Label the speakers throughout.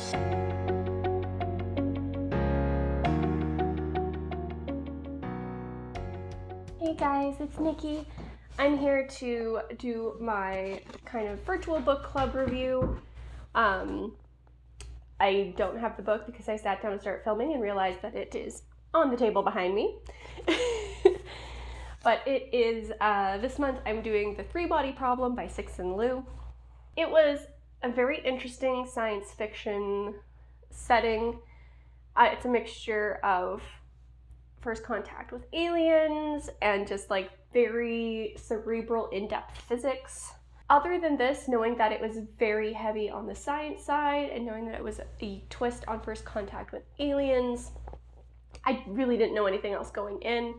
Speaker 1: Hey guys, it's Nikki. I'm here to do my kind of virtual book club review. I don't have the book because I sat down and started filming and realized that it is on the table behind me. But it is, this month I'm doing The Three-Body Problem by Cixin Liu. It was a very interesting science fiction setting. It's a mixture of first contact with aliens and just like very cerebral, in-depth physics. Other than this, knowing that it was very heavy on the science side and knowing that it was a twist on first contact with aliens, I really didn't know anything else going in.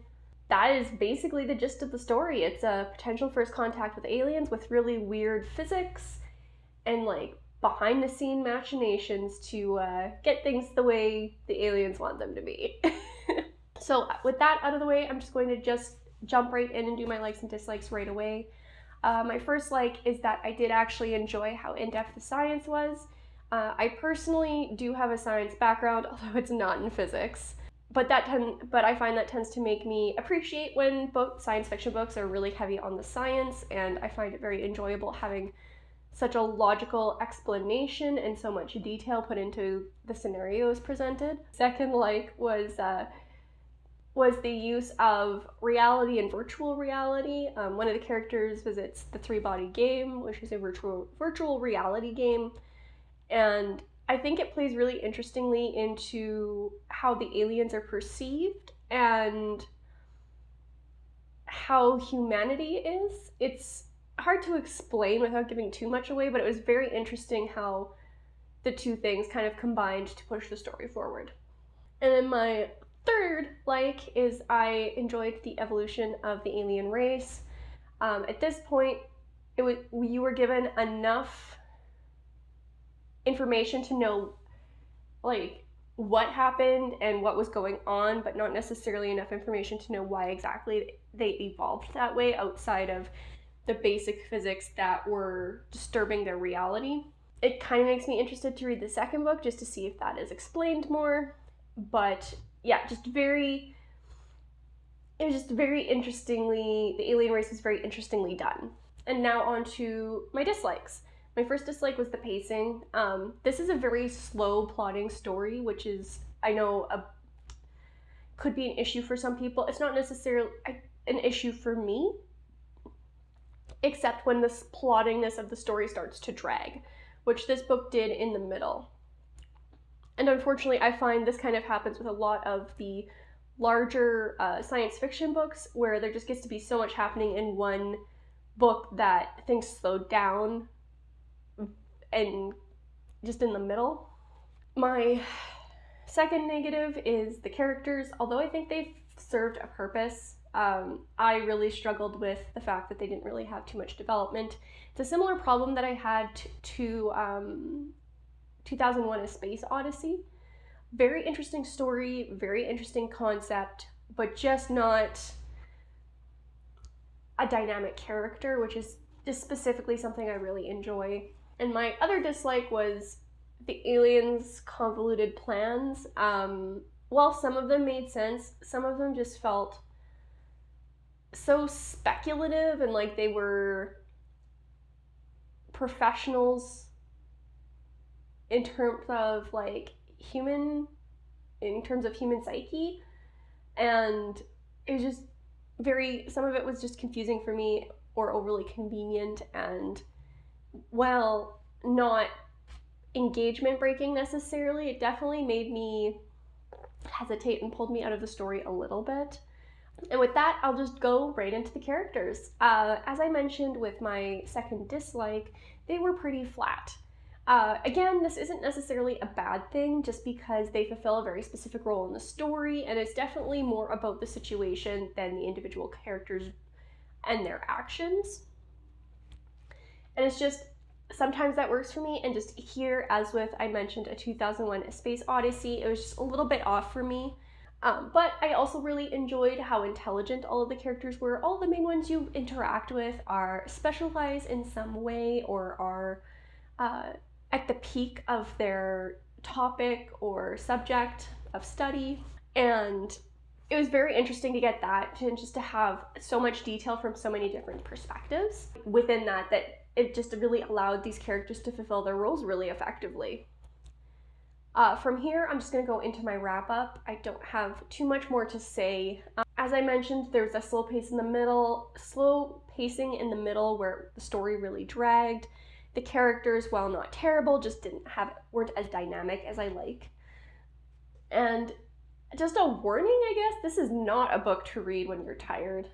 Speaker 1: That is basically the gist of the story. It's a potential first contact with aliens with really weird physics and like behind the scene machinations to get things the way the aliens want them to be. So with that out of the way, I'm just going to jump right in and do my likes and dislikes right away. My first like is that I did actually enjoy how in-depth the science was. I personally do have a science background, although it's not in physics. But I find that tends to make me appreciate when science fiction books are really heavy on the science, and I find it very enjoyable having such a logical explanation and so much detail put into the scenarios presented. Second like was the use of reality and virtual reality. One of the characters visits the Three-Body Game, which is a virtual reality game, and I think it plays really interestingly into how the aliens are perceived and how humanity is. It's hard to explain without giving too much away, but it was very interesting how the two things kind of combined to push the story forward. And then my third like is I enjoyed the evolution of the alien race. At this point, you were given enough information to know like what happened and what was going on, but not necessarily enough information to know why exactly they evolved that way outside of the basic physics that were disturbing their reality. It kind of makes me interested to read the second book just to see if that is explained more. But yeah, it was just very interestingly, the alien race was very interestingly done. And now on to my dislikes. My first dislike was the pacing. This is a very slow plotting story, which is, I know, could be an issue for some people. It's not necessarily an issue for me, except when the plottingness of the story starts to drag, which this book did in the middle. And unfortunately, I find this kind of happens with a lot of the larger science fiction books, where there just gets to be so much happening in one book that things slow down and just in the middle. My second negative is the characters. Although I think they've served a purpose, I really struggled with the fact that they didn't really have too much development. It's a similar problem that I had to 2001: A Space Odyssey. Very interesting story, very interesting concept, but just not a dynamic character, which is just specifically something I really enjoy. And my other dislike was the aliens' convoluted plans. While some of them made sense, some of them just felt so speculative and like they were professionals in terms of human psyche, and it was just some of it was just confusing for me or overly convenient, and while not engagement breaking necessarily, it definitely made me hesitate and pulled me out of the story a little bit. And with that, I'll just go right into the characters. As I mentioned with my second dislike, they were pretty flat. Again, this isn't necessarily a bad thing just because they fulfill a very specific role in the story, and it's definitely more about the situation than the individual characters and their actions. And it's just, sometimes that works for me, and just here, as with, I mentioned, a 2001: A Space Odyssey, it was just a little bit off for me. But I also really enjoyed how intelligent all of the characters were. All the main ones you interact with are specialized in some way or are at the peak of their topic or subject of study. And it was very interesting to get that, and just to have so much detail from so many different perspectives within that it just really allowed these characters to fulfill their roles really effectively. From here, I'm just going to go into my wrap-up. I don't have too much more to say. As I mentioned, there's a slow pacing in the middle where the story really dragged. The characters, while not terrible, just weren't as dynamic as I like. And just a warning, I guess, this is not a book to read when you're tired.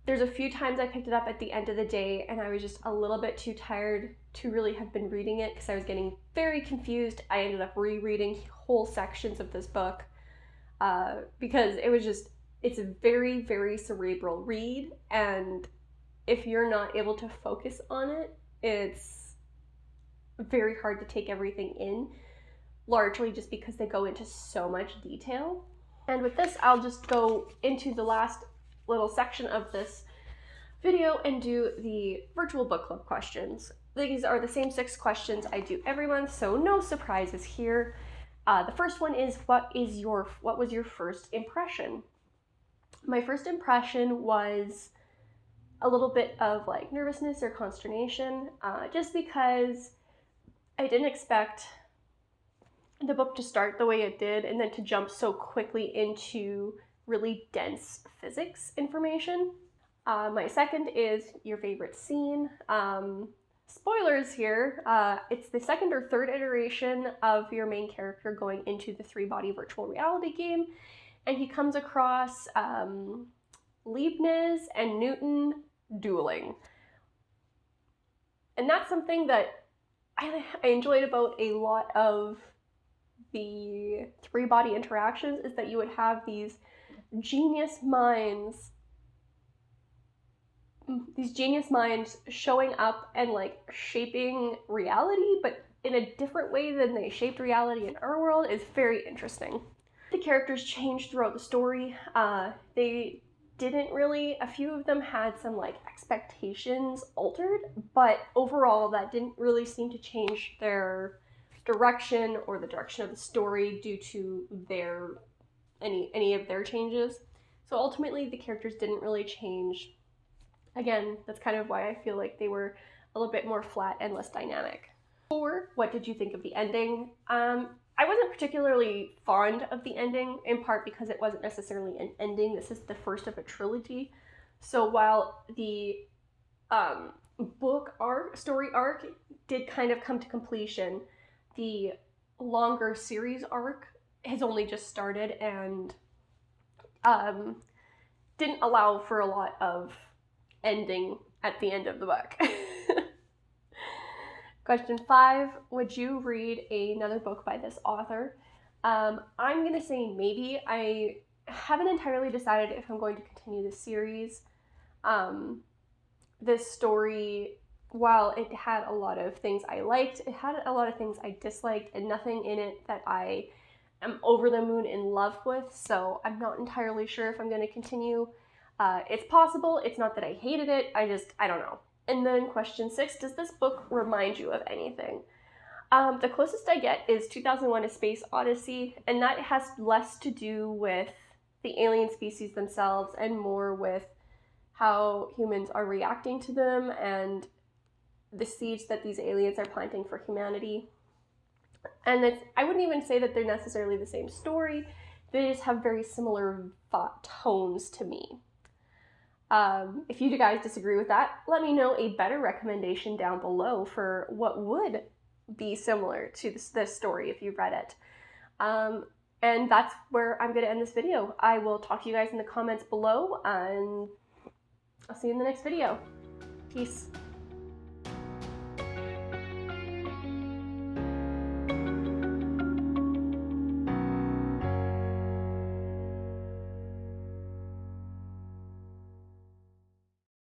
Speaker 1: There's a few times I picked it up at the end of the day and I was just a little bit too tired to really have been reading it because I was getting very confused. I ended up rereading whole sections of this book because it's a very, very cerebral read, and if you're not able to focus on it, it's very hard to take everything in, largely just because they go into so much detail. And with this, I'll just go into the last little section of this video and do the virtual book club questions. These are the same 6 questions I do every month, so no surprises here. The first one is, what was your first impression? My first impression was a little bit of like nervousness or consternation, just because I didn't expect the book to start the way it did and then to jump so quickly into really dense physics information. My second is your favorite scene. Spoilers here, it's the second or third iteration of your main character going into the 3-body virtual reality game, and he comes across Leibniz and Newton dueling. And that's something that I enjoyed about a lot of the 3-body interactions, is that you would have these genius minds showing up and like shaping reality, but in a different way than they shaped reality in our world. Is very interesting. The characters changed throughout the story. They didn't really, a few of them had some like expectations altered, but overall that didn't really seem to change their direction or the direction of the story due to any of their changes. So ultimately the characters didn't really change. Again, that's kind of why I feel like they were a little bit more flat and less dynamic. 4, what did you think of the ending? I wasn't particularly fond of the ending, in part because it wasn't necessarily an ending. This is the first of a trilogy. So while the story arc did kind of come to completion, the longer series arc has only just started and didn't allow for a lot of ending at the end of the book. Question 5, would you read another book by this author? I'm gonna say maybe. I haven't entirely decided if I'm going to continue this series. This story, while it had a lot of things I liked, it had a lot of things I disliked, and nothing in it that I am over the moon in love with, so I'm not entirely sure if I'm going to continue. It's possible. It's not that I hated it. I don't know. And then question 6, does this book remind you of anything? The closest I get is 2001: A Space Odyssey, and that has less to do with the alien species themselves and more with how humans are reacting to them and the seeds that these aliens are planting for humanity. And I wouldn't even say that they're necessarily the same story. They just have very similar tones to me. If you guys disagree with that, let me know a better recommendation down below for what would be similar to this story if you've read it. And that's where I'm going to end this video. I will talk to you guys in the comments below, and I'll see you in the next video. Peace.